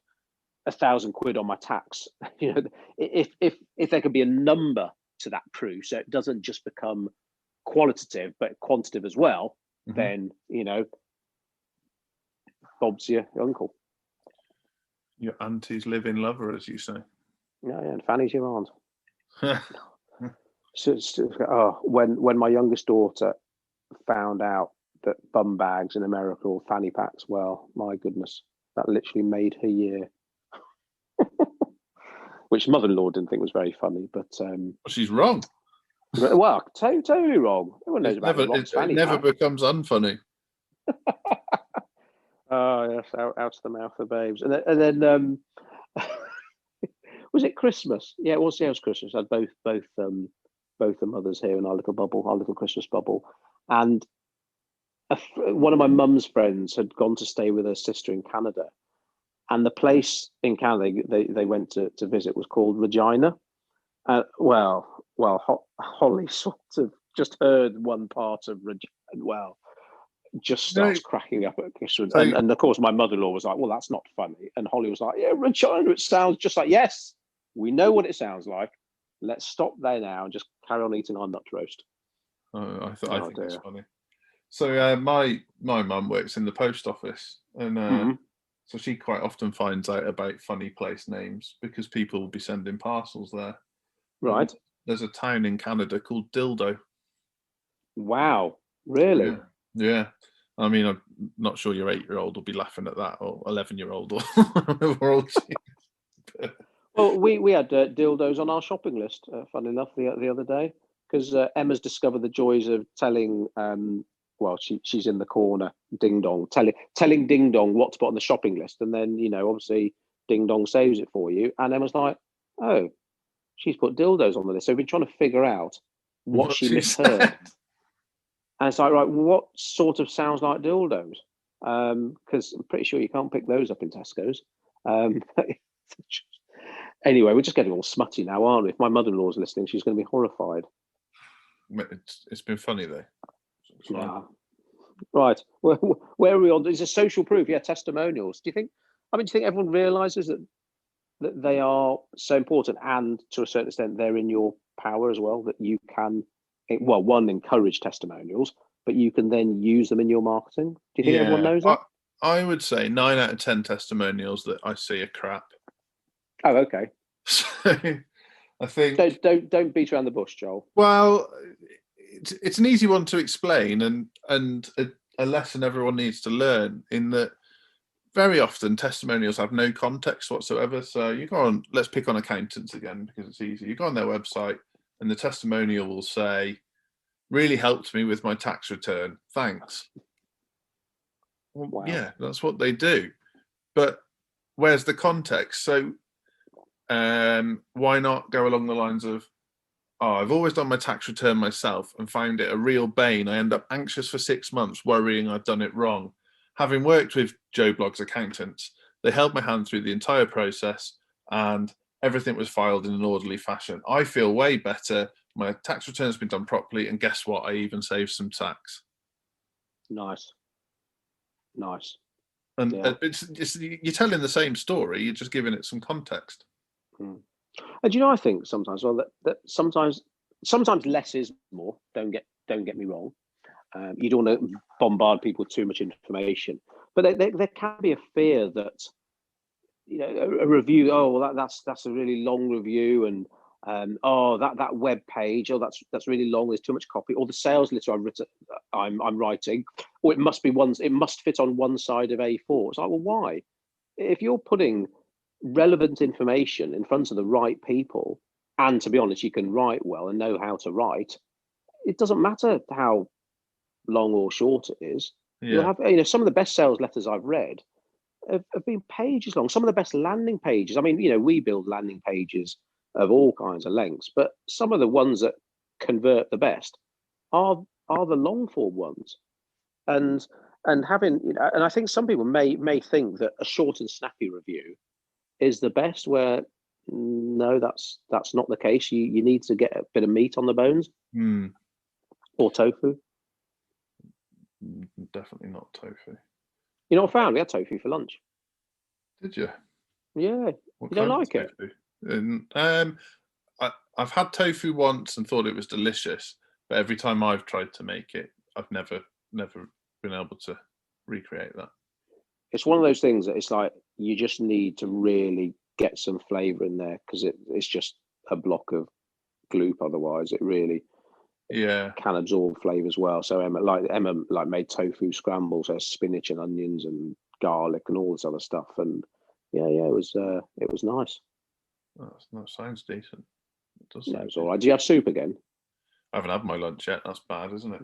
£1,000 on my tax. If there could be a number to that proof, so it doesn't just become qualitative but quantitative as well, then Bob's your uncle. Your auntie's live-in lover, as you say. Yeah, and Fanny's your aunt. When my youngest daughter found out that bum bags in America or fanny packs, well, my goodness, that literally made her year. Which mother-in-law didn't think was very funny, but she's wrong. Well, totally wrong. Everyone knows about it never becomes unfunny. Oh yes, out of the mouth of babes, and then was it Christmas? Yeah, it was. Yeah, it was Christmas. I had both the mothers here in our little bubble, our little Christmas bubble, and one of my mum's friends had gone to stay with her sister in Canada, and the place in Canada they went to visit was called Regina. Holly sort of just heard one part of Regina. Well, just starts cracking up at Christmas. And of course, my mother-in-law was like, well, that's not funny. And Holly was like, yeah, Regina, it sounds just like, yes, we know what it sounds like. Let's stop there now and just carry on eating our nut roast. I think it's funny. So my mum works in the post office, and so she quite often finds out about funny place names because people will be sending parcels there. Right. There's a town in Canada called Dildo. Wow. Really? Yeah. I mean, I'm not sure your 8-year-old will be laughing at that, or 11-year-old, or whatever old she is. Well, we had dildos on our shopping list, fun enough, the other day, because Emma's discovered the joys of telling, she's in the corner, Ding Dong, telling Ding Dong what to put on the shopping list. And then, obviously Ding Dong saves it for you. And Emma's like, oh, she's put dildos on the list. So we've been trying to figure out what she misheard. And it's like, right, what sort of sounds like dildos? Because I'm pretty sure you can't pick those up in Tesco's. Anyway, we're just getting all smutty now, aren't we? If my mother-in-law's listening, she's going to be horrified. It's been funny, though. Yeah. Right. Where are we on? Is a social proof? Yeah, testimonials. Do you think everyone realises that they are so important, and to a certain extent, they're in your power as well, that you can, encourage testimonials, but you can then use them in your marketing? Do you think everyone knows that? I would say 9 out of 10 testimonials that I see are crap. Oh, okay. So, I think, Don't beat around the bush, Joel. well, it's an easy one to explain, and a lesson everyone needs to learn, in that very often testimonials have no context whatsoever. So you go on, let's pick on accountants again because it's easy. You go on their website and the testimonial will say, really helped me with my tax return. Thanks. Well, Wow. yeah, that's what they do. But where's the context? So why not go along the lines of, oh, I've always done my tax return myself and found it a real bane. I end up anxious for 6 months, worrying I've done it wrong. Having worked with Joe Blogg's accountants, they held my hand through the entire process and everything was filed in an orderly fashion. I feel way better. My tax return has been done properly. And guess what? I even saved some tax. Nice. And Yeah. you're telling the same story, you're just giving it some context. And I think sometimes, well, that sometimes less is more. Don't get me wrong. You don't want to bombard people with too much information, but there can be a fear that a review. Oh, well, that's a really long review, and oh, that web page. Oh, that's really long. There's too much copy. Or the sales letter I'm writing. Or it must fit on one side of A4. It's like, well, why? If you're putting relevant information in front of the right people, and to be honest, you can write well and know how to write, it doesn't matter how long or short it is. You'll have some of the best sales letters I've read have been pages long. Some of the best landing pages. I mean, we build landing pages of all kinds of lengths, but some of the ones that convert the best are the long form ones. And having, and I think some people may think that a short and snappy review is the best, where no, that's not the case. You need to get a bit of meat on the bones. Or tofu. Definitely not tofu. You know what I found? We had tofu for lunch. Did you? Yeah. What you don't like tofu? It? I've had tofu once and thought it was delicious, but every time I've tried to make it, I've never been able to recreate that. It's one of those things that it's like you just need to really get some flavour in there, because it's just a block of gloop. Otherwise, it really can absorb flavour as well. So Emma made tofu scrambles, so spinach and onions and garlic and all this other stuff, and it was nice. That sounds decent. It was all right. Do you have soup again? I haven't had my lunch yet. That's bad, isn't it?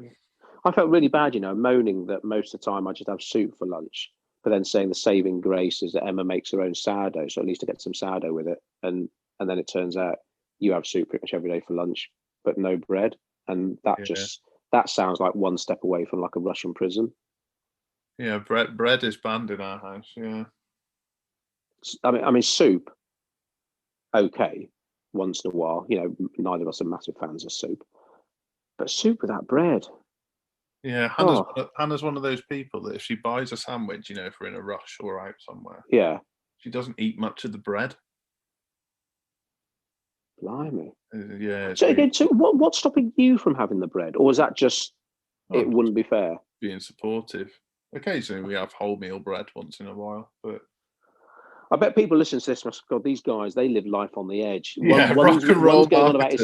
I felt really bad, moaning that most of the time I just have soup for lunch, but then saying the saving grace is that Emma makes her own sourdough, so at least I get some sourdough with it. And then it turns out you have soup pretty much every day for lunch, but no bread. And that sounds like one step away from like a Russian prison. Yeah, bread is banned in our house. Yeah. I mean, soup, okay, once in a while. Neither of us are massive fans of soup, but soup without bread. Yeah, Hannah's one of those people that if she buys a sandwich, if we're in a rush or out somewhere, she doesn't eat much of the bread. Blimey. Yeah. So again, what's stopping you from having the bread, or is that just it wouldn't be fair? Being supportive. Occasionally, we have wholemeal bread once in a while, but I bet people listen to this must God, these guys, they live life on the edge. Rock and roll one's going on about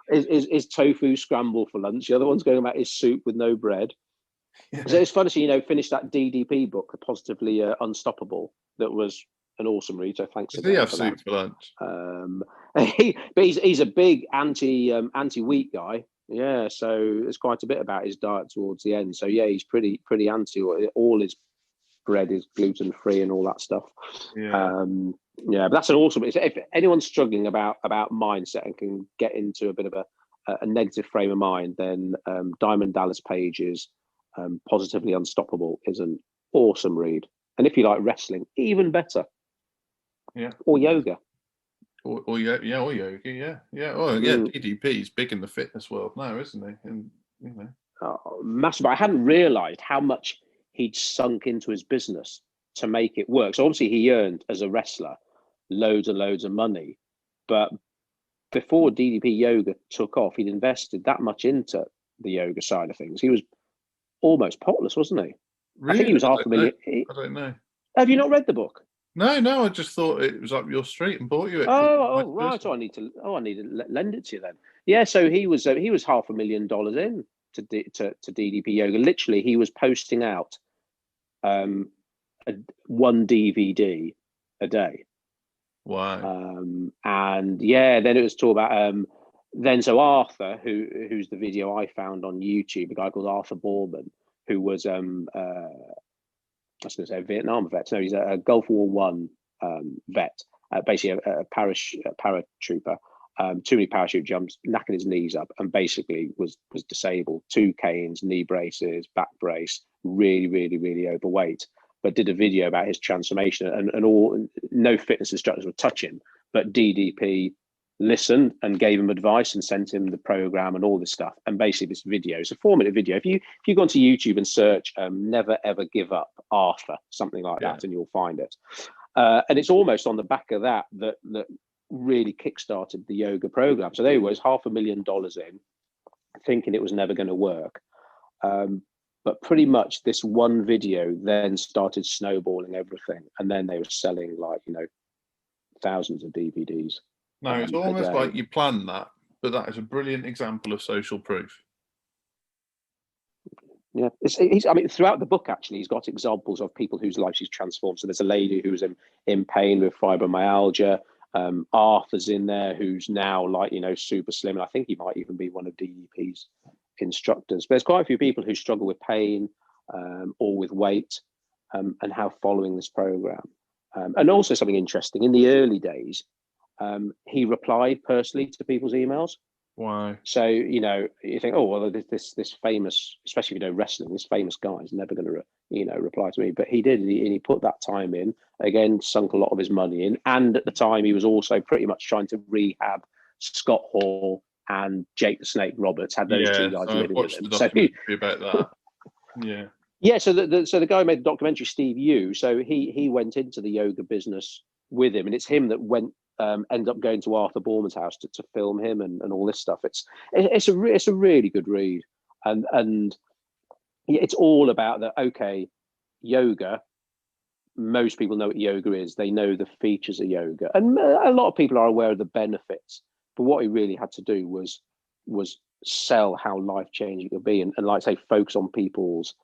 is tofu scramble for lunch. The other one's going about is soup with no bread. Yeah. So it's funny to finish that DDP book, Positively Unstoppable. That was an awesome read. So thanks. Does he have soup for lunch? But he's a big anti-wheat guy. Yeah, so there's quite a bit about his diet towards the end. So yeah, he's pretty anti. All his bread is gluten free and all that stuff. But that's an awesome. If anyone's struggling about mindset and can get into a bit of a negative frame of mind, then Diamond Dallas Page's Positively Unstoppable is an awesome read. And if you like wrestling, even better. Yeah. Or yoga. Or yoga. Yeah. Oh yeah. DDP's big in the fitness world now, isn't he? And massive. I hadn't realised how much he'd sunk into his business to make it work. So obviously he earned as a wrestler loads and loads of money, but before DDP Yoga took off, he'd invested that much into the yoga side of things. He was almost potless, wasn't he? Really? I think he was $500,000. I don't know. Have you not read the book? No, I just thought it was up your street and bought you it. Right. So I need to lend it to you then. Yeah. So he was $500,000 in to DDP Yoga. Literally, he was posting out one DVD a day. Wow. And yeah, then it was talk about then so Arthur, who's the video I found on YouTube, a guy called Arthur Borman, who was I was going to say Vietnam vet. No, he's a Gulf War One vet, basically a paratrooper. Too many parachute jumps, knackered his knees up, and basically was disabled. 2 canes, knee braces, back brace, really overweight. But did a video about his transformation, and all, no fitness instructors would touch him, but DDP listened and gave him advice and sent him the program and all this stuff. And basically this video, it's a 4-minute video. If you go onto YouTube and search never ever give up Arthur, something like that, and you'll find it. And it's almost on the back of that really kickstarted the yoga program. So there he was, $500,000 in, thinking it was never going to work. But pretty much this one video then started snowballing everything. And then they were selling thousands of DVDs. No, it's almost like you planned that, but that is a brilliant example of social proof. Yeah, throughout the book, actually, he's got examples of people whose lives he's transformed. So there's a lady who's in pain with fibromyalgia. Arthur's in there, who's now super slim. And I think he might even be one of DDP's instructors. But there's quite a few people who struggle with pain or with weight and how following this program. And also something interesting, in the early days, he replied personally to people's emails. Why? So, you think, oh, well, this famous, especially if you know wrestling, this famous guy is never going to, reply to me. But he did, and he put that time in, again, sunk a lot of his money in. And at the time, he was also pretty much trying to rehab Scott Hall and Jake the Snake Roberts, had those two guys living with him. The documentary about that. Yeah. Yeah, so the guy who made the documentary, Steve Yu, so he went into the yoga business with him, and it's him that ended up going to Arthur Borman's house to film him and all this stuff. It's a really good read, and it's all about that. Okay, yoga. Most people know what yoga is. They know the features of yoga, and a lot of people are aware of the benefits. But what he really had to do was sell how life changing it could be, and like say focus on people's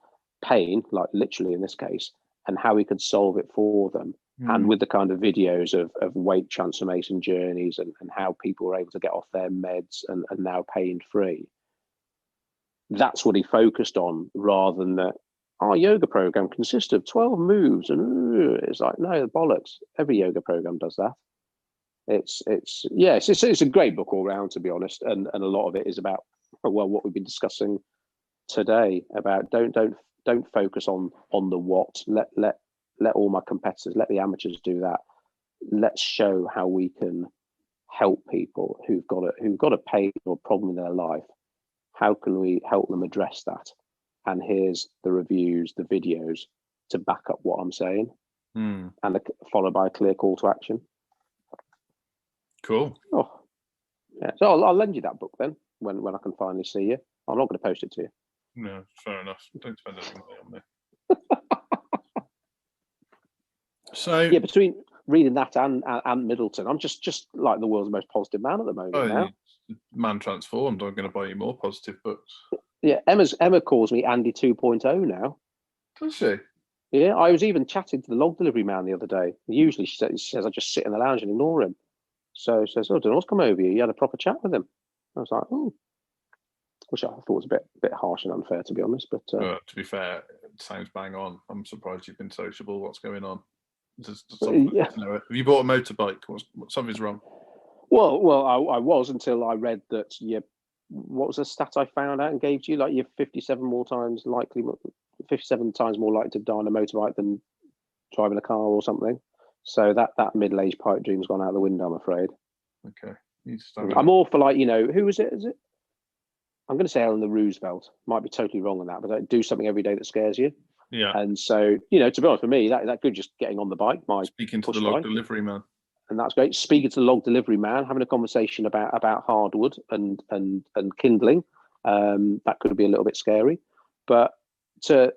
pain, like literally in this case, and how he could solve it for them. And with the kind of videos of weight transformation journeys and how people were able to get off their meds and now pain free. That's what he focused on, rather than that our yoga program consists of 12 moves. And it's like, no, bollocks. Every yoga program does that. It's a great book all round, to be honest. And a lot of it is about, well, what we've been discussing today about don't focus on the what. Let all my competitors, let the amateurs do that. Let's show how we can help people who've got a pain or problem in their life. How can we help them address that? And here's the reviews, the videos to back up what I'm saying, and followed by a clear call to action. Cool. Oh, yeah. So I'll lend you that book then when I can finally see you. I'm not going to post it to you. No, fair enough. Don't spend any money on me. So yeah, between reading that and Middleton, I'm just like the world's most positive man at the moment now. Man transformed. I'm going to buy you more positive books. Yeah, Emma calls me Andy 2.0 now. Does she? Yeah, I was even chatting to the log delivery man the other day. Usually she says I just sit in the lounge and ignore him. So she says, oh, Donald's come over here. You had a proper chat with him. I was like, oh. Which I thought was a bit harsh and unfair, to be honest. But to be fair, it sounds bang on. I'm surprised you've been sociable. What's going on? Yeah. Have you bought a motorbike? Something's wrong? Well, I was until I read that what was the stat I found out and gave to you? Like you're 57 times more likely to die on a motorbike than driving a car or something. So that middle-aged pipe dream's gone out the window, I'm afraid. Okay. I'm all for who is it? Is it? I'm going to say Eleanor Roosevelt. Might be totally wrong on that, but do something every day that scares you. Yeah. And so, to be honest, for me, that could just getting on the bike. Speaking to the log delivery man. And that's great. Speaking to the log delivery man, having a conversation about hardwood and kindling, that could be a little bit scary. But to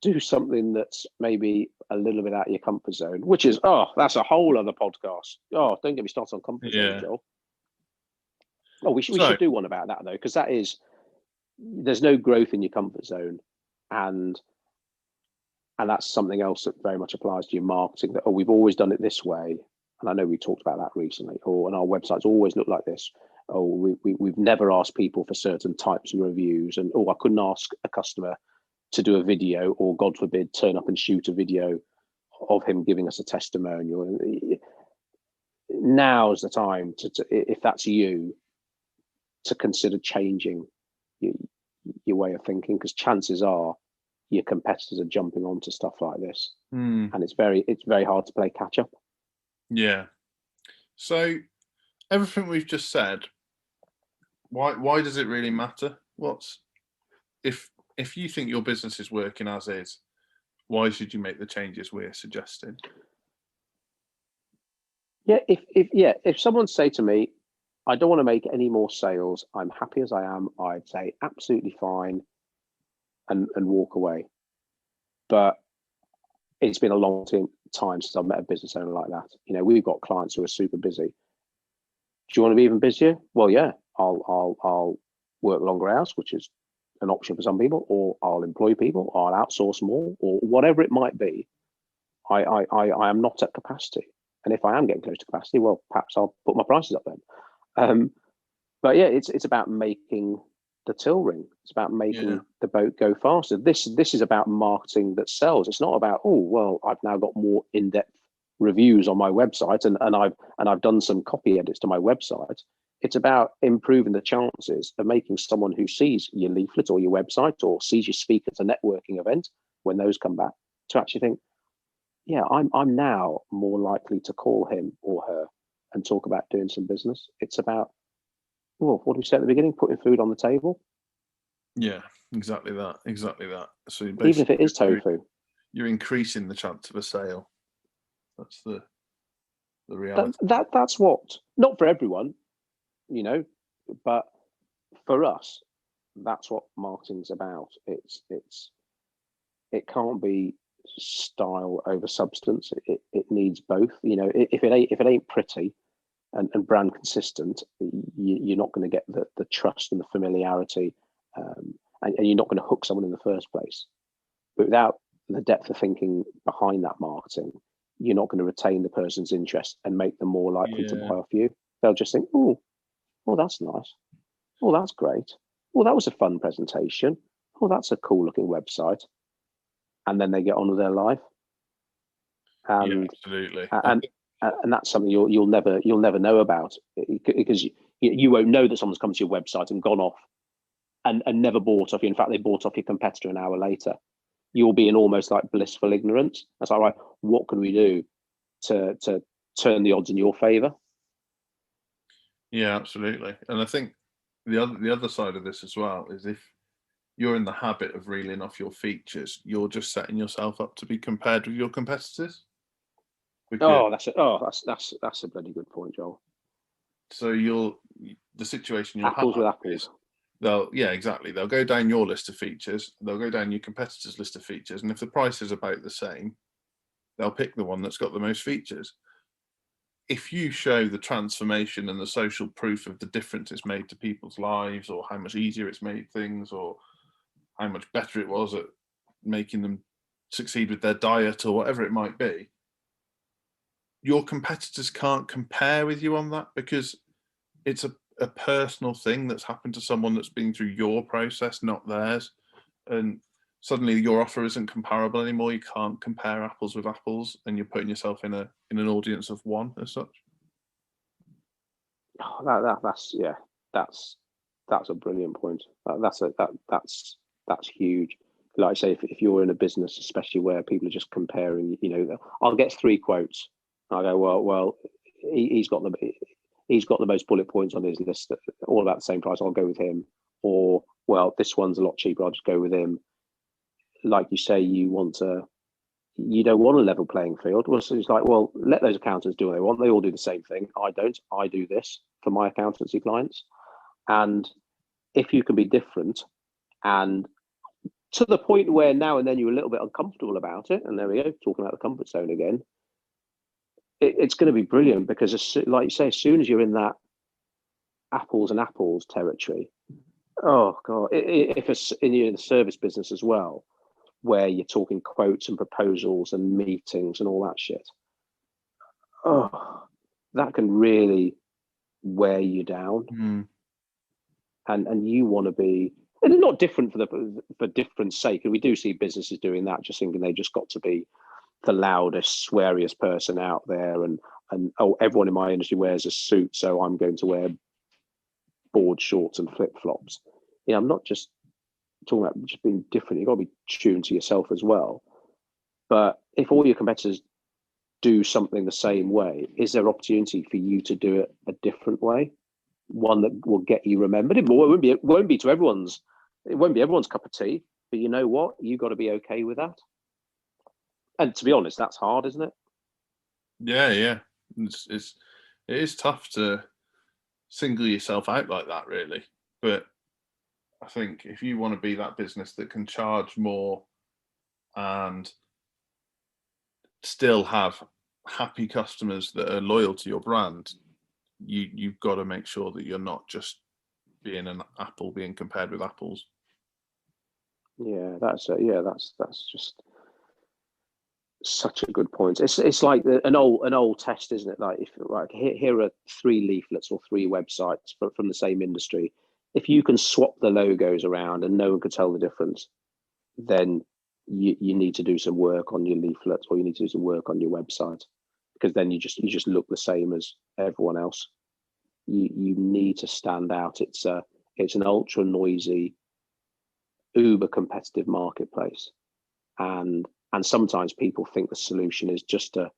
do something that's maybe a little bit out of your comfort zone, which is, that's a whole other podcast. Oh, don't get me started on comfort zone, Joel. Oh, we should do one about that though, because there's no growth in your comfort zone, and that's something else that very much applies to your marketing. That we've always done it this way, and I know we talked about that recently. And our websites always look like this. We've never asked people for certain types of reviews, and I couldn't ask a customer to do a video, or God forbid, turn up and shoot a video of him giving us a testimonial. Now's the time to if that's you, to consider changing your way of thinking, because chances are your competitors are jumping onto stuff like this, and it's very hard to play catch up. Yeah. So everything we've just said, why does it really matter? If you think your business is working as is, why should you make the changes we're suggesting? Yeah, if someone say to me, I don't want to make any more sales, I'm happy as I am, I'd say absolutely fine and walk away. But it's been a long time since I've met a business owner like that. We've got clients who are super busy. Do you want to be even busier? Well, yeah, I'll work longer hours, which is an option for some people, or I'll employ people, or I'll outsource more, or whatever it might be. I am not at capacity. And if I am getting close to capacity, well, perhaps I'll put my prices up then. But yeah, it's about making the till ring. It's about making the boat go faster. This is about marketing that sells. It's not about, I've now got more in-depth reviews on my website, and I've done some copy edits to my website. It's about improving the chances of making someone who sees your leaflet or your website, or sees you speak at a networking event, when those come back, to actually think, yeah, I'm now more likely to call him or her and talk about doing some business. It's about, what did we say at the beginning? Putting food on the table. Yeah, exactly that. So even if it is tofu, you're increasing the chance of a sale. That's the reality. That's what, not for everyone, but for us, that's what marketing's about. It can't be style over substance. It needs both. If it ain't pretty and brand consistent, you're not going to get the trust and the familiarity, and you're not going to hook someone in the first place. But without the depth of thinking behind that marketing, you're not going to retain the person's interest and make them more likely to buy off you. They'll just think, oh, that's nice. Oh, that's great. Oh, that was a fun presentation. Oh, that's a cool looking website. And then they get on with their life. And, absolutely. And that's something you'll never know about, because you won't know that someone's come to your website and gone off and never bought off you. In fact, they bought off your competitor an hour later. You'll be in almost like blissful ignorance. That's like, right, what can we do to turn the odds in your favor? Yeah, absolutely. And I think the other side of this as well is, if you're in the habit of reeling off your features, you're just setting yourself up to be compared with your competitors. That's a bloody good point, Joel. So the situation you'll apples with apples. Exactly. They'll go down your list of features, they'll go down your competitor's list of features, and if the price is about the same, they'll pick the one that's got the most features. If you show the transformation and the social proof of the difference it's made to people's lives, or how much easier it's made things, or how much better it was at making them succeed with their diet, or whatever it might be, your competitors can't compare with you on that, because it's a personal thing that's happened to someone that's been through your process, not theirs. And suddenly your offer isn't comparable anymore. You can't compare apples with apples, and you're putting yourself in an audience of one as such. That's a brilliant point. That's huge. Like I say, if you're in a business, especially where people are just comparing, I'll get 3 quotes. I go, well, he's got the most bullet points on his list, all about the same price. I'll go with him. Or, well, this one's a lot cheaper. I'll just go with him. Like you say, you don't want a level playing field. Well, so it's like, well, let those accountants do what they want. They all do the same thing. I don't. I do this for my accountancy clients. And if you can be different and to the point where now and then you're a little bit uncomfortable about it. And there we go, talking about the comfort zone again. It's going to be brilliant because, like you say, as soon as you're in that apples and apples territory, oh God, if it's in the service business as well, where you're talking quotes and proposals and meetings and all that shit, oh, that can really wear you down. And you want to be, and it's not different for different sake. And we do see businesses doing that, just thinking they just got to be the loudest, sweariest person out there, and oh, everyone in my industry wears a suit, so I'm going to wear board shorts and flip flops. Yeah, I'm not just talking about just being different. You've got to be tuned to yourself as well. But if all your competitors do something the same way, is there opportunity for you to do it a different way? One that will get you remembered. It won't be to everyone's. It won't be everyone's cup of tea. But you know what? You got to be okay with that. And to be honest, that's hard, isn't it? Yeah. It is tough to single yourself out like that, really. But I think if you want to be that business that can charge more and still have happy customers that are loyal to your brand, you've got to make sure that you're not just being an apple being compared with apples. Yeah, that's just such a good point. It's like an old test, isn't it? Like, if like here are 3 leaflets or 3 websites from the same industry. If you can swap the logos around and no one could tell the difference, then you need to do some work on your leaflets, or you need to do some work on your website, because then you just look the same as everyone else. You need to stand out. It's an ultra noisy, uber competitive marketplace, and sometimes people think the solution is just to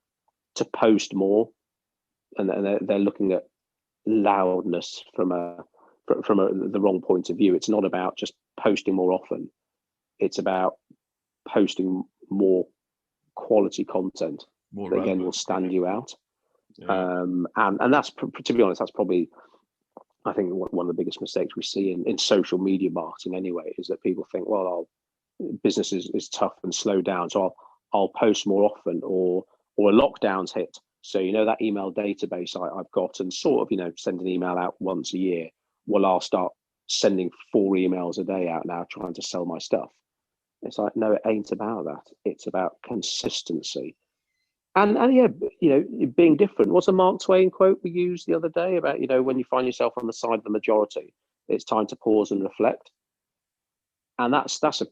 post more, and they're looking at loudness from the wrong point of view. It's not about just posting more often. It's about posting more quality content that again will stand you out. Yeah. And that's, to be honest, that's probably, I think, one of the biggest mistakes we see in social media marketing anyway, is that people think, well, business is tough and slow down, so I'll post more often, or a lockdown's hit, so that email database I've got, and sort of send an email out once a year. Well, I'll start sending 4 emails a day out now, trying to sell my stuff. It's like, no, it ain't about that. It's about consistency. And yeah, being different. What's a Mark Twain quote we used the other day about, when you find yourself on the side of the majority, it's time to pause and reflect. And that's a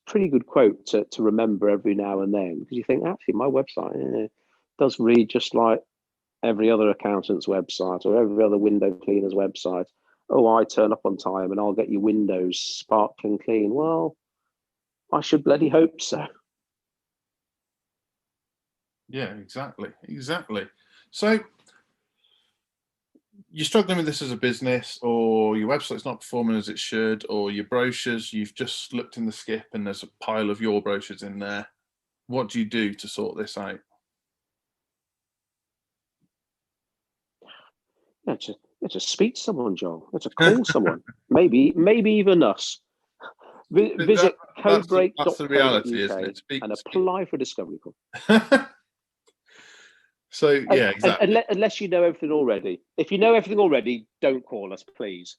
pretty good quote to remember every now and then, because you think, actually, my website does read just like every other accountant's website or every other window cleaner's website. Oh, I turn up on time and I'll get your windows sparkling clean. Well, I should bloody hope so. Yeah, exactly. So you're struggling with this as a business, or your website's not performing as it should, or your brochures, you've just looked in the skip and there's a pile of your brochures in there. What do you do to sort this out? Yeah, just speak to someone, Joel. Let's call someone. maybe even us. Visit codebreak.co.uk that's the reality, isn't it? and apply for a discovery call. So yeah, exactly. Unless you know everything already. If you know everything already, don't call us, please.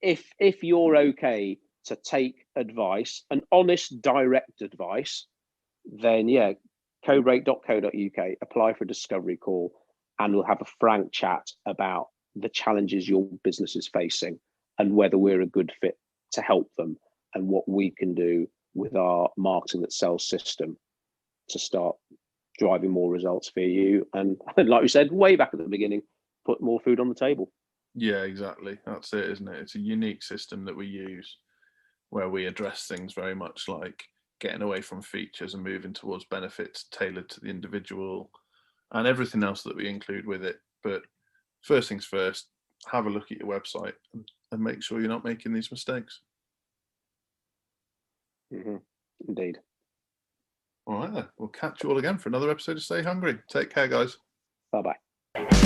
If you're okay to take advice, an honest, direct advice, then yeah, codebreak.co.uk, apply for a discovery call, and we'll have a frank chat about the challenges your business is facing and whether we're a good fit to help them, and what we can do with our marketing that sells system to start driving more results for you. And like we said way back at the beginning, put more food on the table. Yeah, exactly. That's it, isn't it? It's a unique system that we use, where we address things very much like getting away from features and moving towards benefits tailored to the individual, and everything else that we include with it. But first things first, have a look at your website and make sure you're not making these mistakes. Mm-hmm. Indeed. All right then, we'll catch you all again for another episode of Stay Hungry. Take care, guys. Bye-bye.